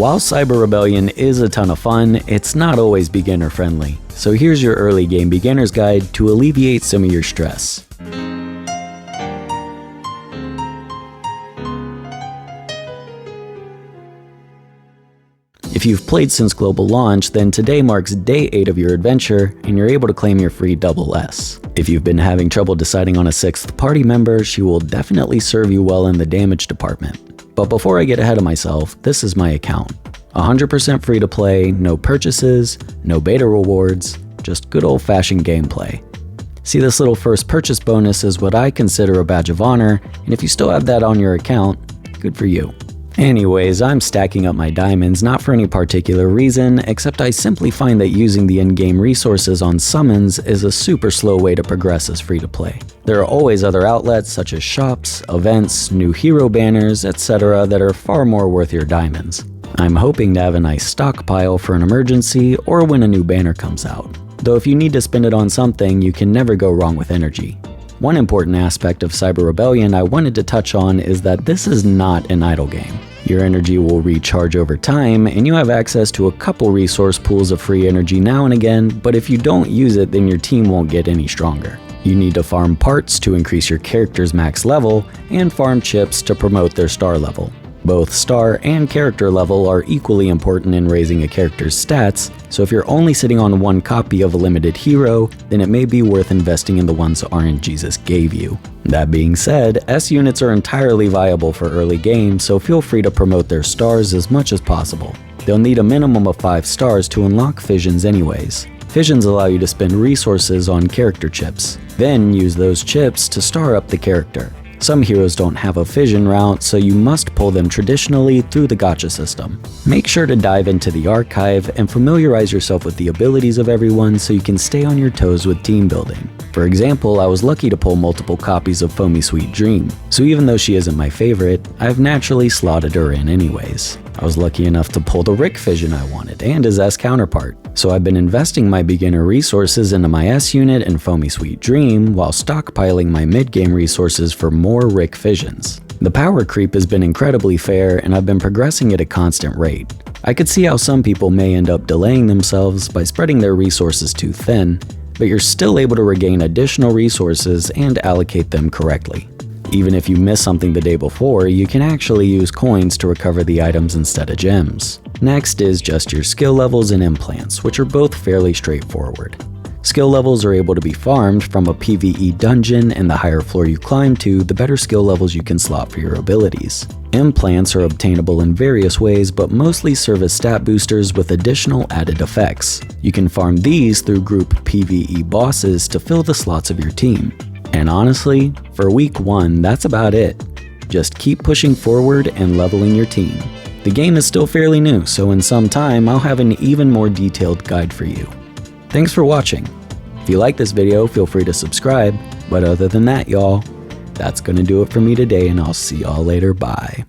While Cyber Rebellion is a ton of fun, it's not always beginner friendly. So here's your early game beginner's guide to alleviate some of your stress. If you've played since global launch, then today marks day 8 of your adventure, and you're able to claim your free double S. If you've been having trouble deciding on a 6th party member, she will definitely serve you well in the damage department. But before I get ahead of myself, this is my account. 100% free to play, no purchases, no beta rewards, just good old-fashioned gameplay. See, this little first purchase bonus is what I consider a badge of honor, and if you still have that on your account, good for you. Anyways, I'm stacking up my diamonds not for any particular reason, except I simply find that using the in-game resources on summons is a super slow way to progress as free-to-play. There are always other outlets such as shops, events, new hero banners, etc. that are far more worth your diamonds. I'm hoping to have a nice stockpile for an emergency or when a new banner comes out. Though if you need to spend it on something, you can never go wrong with energy. One important aspect of Cyber Rebellion I wanted to touch on is that this is not an idle game. Your energy will recharge over time, and you have access to a couple resource pools of free energy now and again, but if you don't use it, then your team won't get any stronger. You need to farm parts to increase your character's max level, and farm chips to promote their star level. Both star and character level are equally important in raising a character's stats, so if you're only sitting on one copy of a limited hero, then it may be worth investing in the ones RNGesus gave you. That being said, S units are entirely viable for early game, so feel free to promote their stars as much as possible. They'll need a minimum of 5 stars to unlock fissions anyways. Fissions allow you to spend resources on character chips, then use those chips to star up the character. Some heroes don't have a fission route, so you must pull them traditionally through the gacha system. Make sure to dive into the archive and familiarize yourself with the abilities of everyone so you can stay on your toes with team building. For example, I was lucky to pull multiple copies of Foamy Sweet Dream, so even though she isn't my favorite, I've naturally slotted her in anyways. I was lucky enough to pull the Rick fission I wanted and his S counterpart, so I've been investing my beginner resources into my S unit and Foamy Sweet Dream while stockpiling my mid-game resources for more Rick fissions. The power creep has been incredibly fair, and I've been progressing at a constant rate. I could see how some people may end up delaying themselves by spreading their resources too thin, but you're still able to regain additional resources and allocate them correctly. Even if you miss something the day before, you can actually use coins to recover the items instead of gems. Next is just your skill levels and implants, which are both fairly straightforward. Skill levels are able to be farmed from a PvE dungeon, and the higher floor you climb to, the better skill levels you can slot for your abilities. Implants are obtainable in various ways, but mostly serve as stat boosters with additional added effects. You can farm these through group PvE bosses to fill the slots of your team. And honestly, for week 1, that's about it. Just keep pushing forward and leveling your team. The game is still fairly new, so in some time I'll have an even more detailed guide for you. Thanks for watching. If you like this video, feel free to subscribe, but other than that, y'all, that's gonna do it for me today, and I'll see y'all later. Bye.